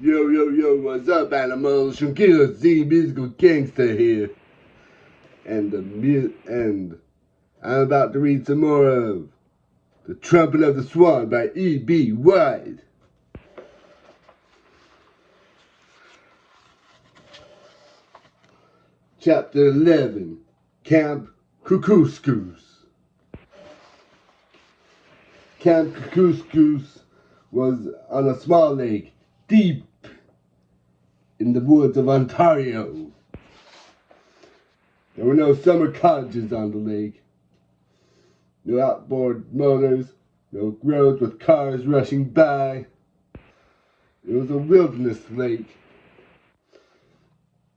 Yo, yo, yo, what's up, animals? Sungila Z Musical Gangster here. And I'm about to read some more of The Trumpet of the Swan by E.B. White. Chapter 11, Camp Kukuskus. Camp Kukuskus was on a small lake deep in the woods of Ontario. There were no summer cottages on the lake, no outboard motors, no roads with cars rushing by. It was a wilderness lake,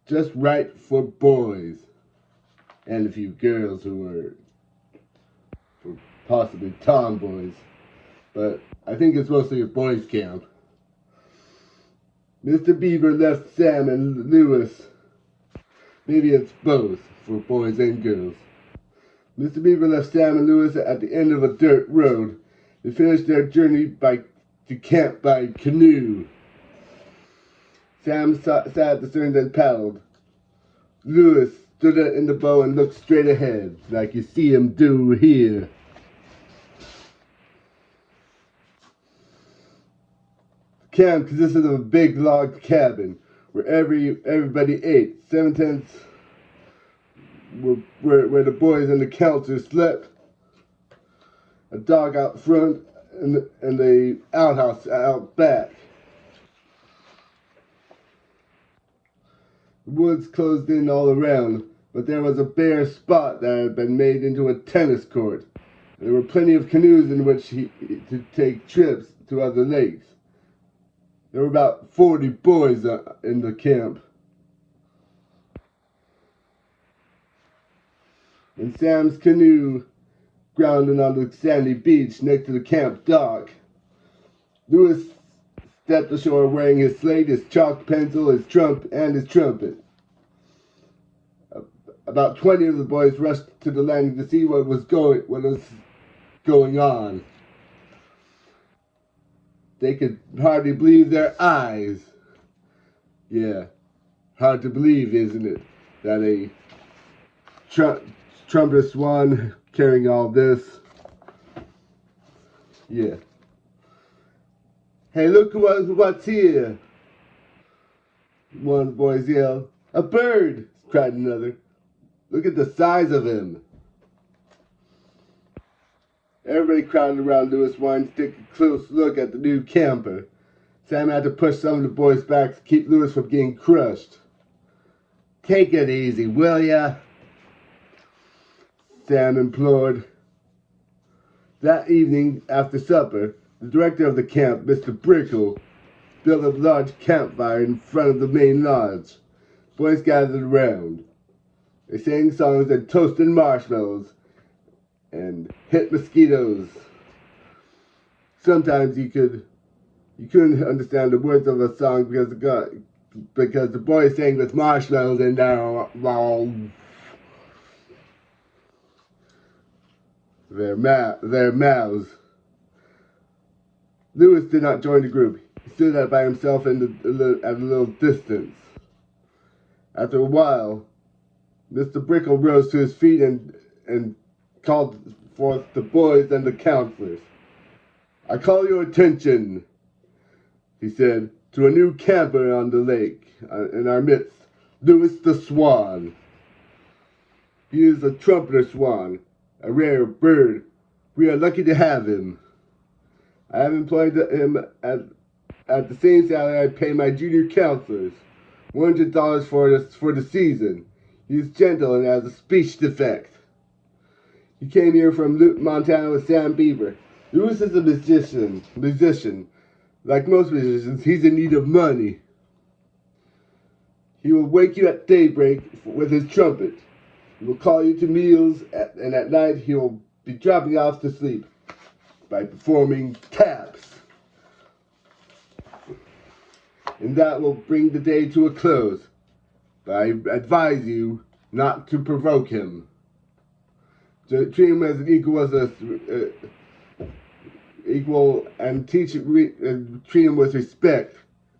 just right for boys and a few girls who were possibly tomboys. But I think it's mostly a boys' camp. Mr. Beaver left Sam and Lewis. Maybe it's both for boys and girls. Mr. Beaver left Sam and Lewis at the end of a dirt road. They finished their journey to camp by canoe. Sam sat at the stern and paddled. Lewis stood in the bow and looked straight ahead, like you see him do here. The camp consisted of a big log cabin where everybody ate. 7 tents where the boys and the counselors slept. A dog out front and the outhouse out back. The woods closed in all around, but there was a bare spot that had been made into a tennis court. There were plenty of canoes in which to take trips to other lakes. There were about 40 boys in the camp. And Sam's canoe grounded on the sandy beach next to the camp dock. Lewis stepped ashore wearing his slate, his chalk pencil, his trumpet. About 20 of the boys rushed to the landing to see what was going on. They could hardly believe their eyes. Yeah, hard to believe, isn't it, that a trumpet swan carrying all this. Yeah. Hey, look what's here! One of the boys yelled. A bird! Cried another. Look at the size of him. Everybody crowded around Lewis wanting to take a close look at the new camper. Sam had to push some of the boys back to keep Lewis from getting crushed. Take it easy, will ya? Sam implored. That evening, after supper, the director of the camp, Mr. Brickle, built a large campfire in front of the main lodge. Boys gathered around. They sang songs and toasted marshmallows and hit mosquitoes. Sometimes you couldn't understand the words of a song because the boys sang with marshmallows in their mouths. Lewis did not join the group. He stood out by himself at a little distance. After a while, Mr. Brickle rose to his feet and called forth the boys and the counselors. I call your attention, he said, to a new camper on the lake in our midst, Lewis the Swan. He is a trumpeter swan, a rare bird. We are lucky to have him. I have employed him at the same salary I pay my junior counselors, $100 for the season. He is gentle and has a speech defect. He came here from Montana with Sam Beaver. Lewis is a musician. Like most musicians, he's in need of money. He will wake you at daybreak with his trumpet. He will call you to meals, and at night he will be dropping you off to sleep by performing taps. And that will bring the day to a close. But I advise you not to provoke him. To treat him as an equal and treat him with respect.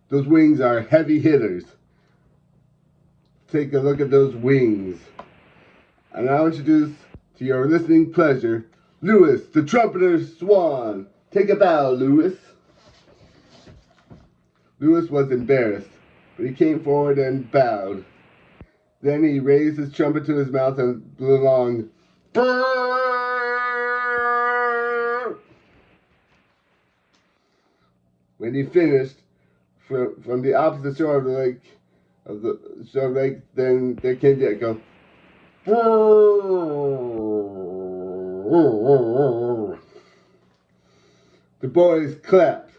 Those wings are heavy hitters. Take a look at those wings. And now introduce to your listening pleasure, Lewis, the trumpeter swan. Take a bow, Lewis. Lewis was embarrassed, but he came forward and bowed. Then he raised his trumpet to his mouth and blew along. When he finished, from the opposite shore of the lake, then there came the echo. The boys clapped.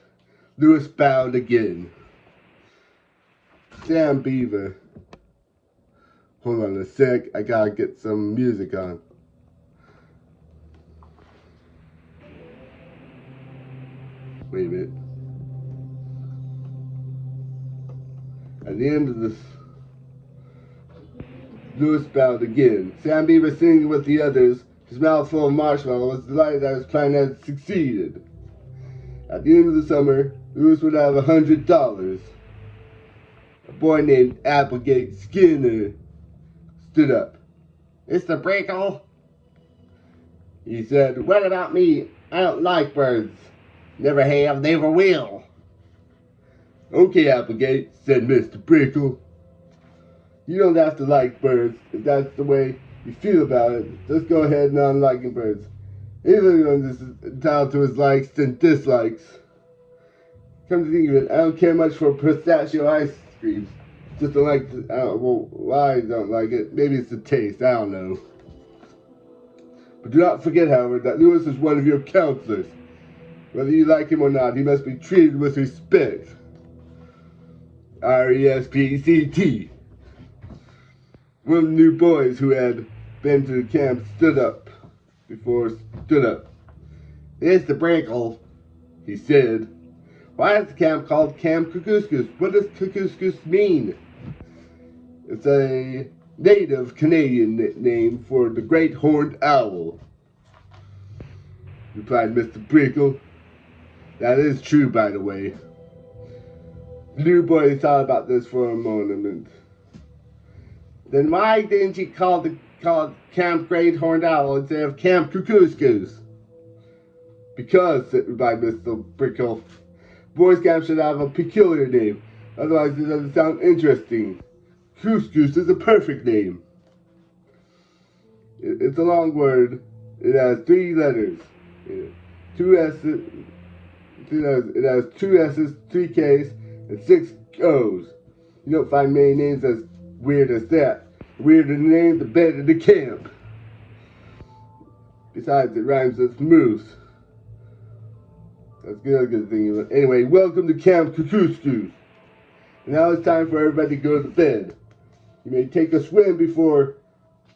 Lewis bowed again. Sam Beaver. Hold on a sec, I gotta get some music on. Wait a minute. At the end of this, Lewis bowed again. Sam Beaver, singing with the others, his mouth full of marshmallow, was delighted that his plan had succeeded. At the end of the summer, Lewis would have $100. A boy named Applegate Skinner stood up. "Mr. Brickle," he said, "what about me? I don't like birds. Never have, never will." "Okay, Applegate," said Mr. Brickle. "You don't have to like birds if that's the way you feel about it. Just go ahead on liking birds. Everyone is entitled to his likes and dislikes. Come to think of it, I don't care much for pistachio ice cream. Just don't like, why I don't like it. Maybe it's the taste, I don't know. But do not forget, however, that Lewis is one of your counselors. Whether you like him or not, he must be treated with respect. R-E-S-P-C-T. One of the new boys who had been to the camp stood up. "Mr. Brinkle," he said, "why is the camp called Camp Kookooskoos? What does Kookooskoos mean?" "It's a native Canadian name for the great horned owl," replied Mr. Brinkle. "That is true, by the way." The new boy thought about this for a moment. "Then why didn't you call it Camp Great Horned Owl instead of Camp Kookooskoos?" "Because," replied Mr. Brickle, "boys' camp should have a peculiar name. Otherwise it doesn't sound interesting. Couscous is a perfect name. It's a long word. It has 3 letters. 2 S's. It has 2 S's, 3 K's, and 6 O's. You don't find many names as weird as that. The weirder the name, the better the camp. Besides, it rhymes with moose. That's the good thing. Anyway, welcome to Camp Kookooskoos. And now it's time for everybody to go to bed. You may take a swim before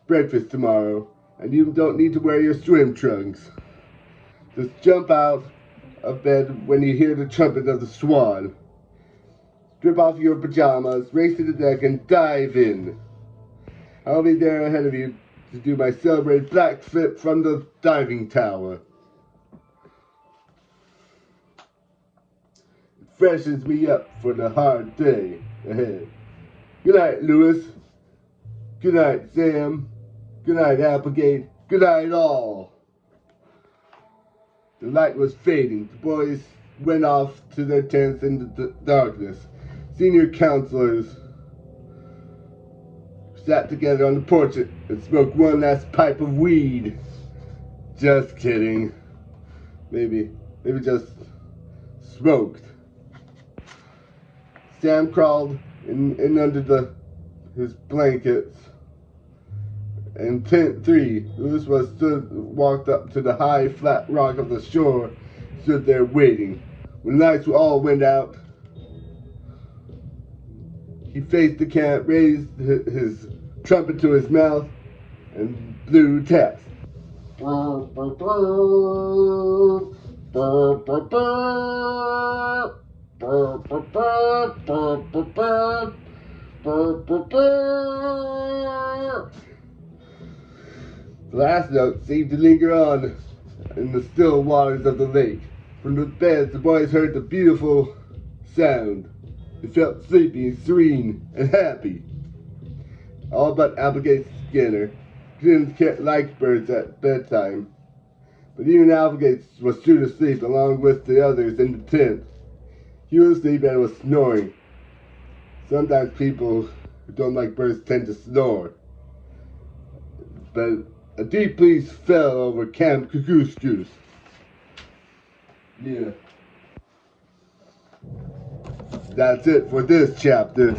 breakfast tomorrow, and you don't need to wear your swim trunks. Just jump out of bed when you hear the trumpet of the swan. Strip off your pajamas, race to the deck, and dive in. I'll be there ahead of you to do my celebrated black flip from the diving tower. It freshens me up for the hard day ahead. Good night, Lewis. Good night, Sam. Good night, Applegate. Good night, all. The light was fading. The boys went off to their tents in the darkness. Senior counselors sat together on the porch and smoked one last pipe of weed. Just kidding. Maybe just smoked. Sam crawled in under his blankets. In tent 3, Lewis walked up to the high, flat rock of the shore, stood there waiting. When the lights all went out, he faced the camp, raised his trumpet to his mouth, and blew taps. The last note seemed to linger on in the still waters of the lake. From the beds, the boys heard the beautiful sound. He felt sleepy, serene, and happy. All but Applegate Skinner. He didn't like birds at bedtime. But even Applegate was soon asleep along with the others in the tent. He was asleep and was snoring. Sometimes people who don't like birds tend to snore. But a deep breeze fell over Camp Kookooskoos. Yeah. That's it for this chapter.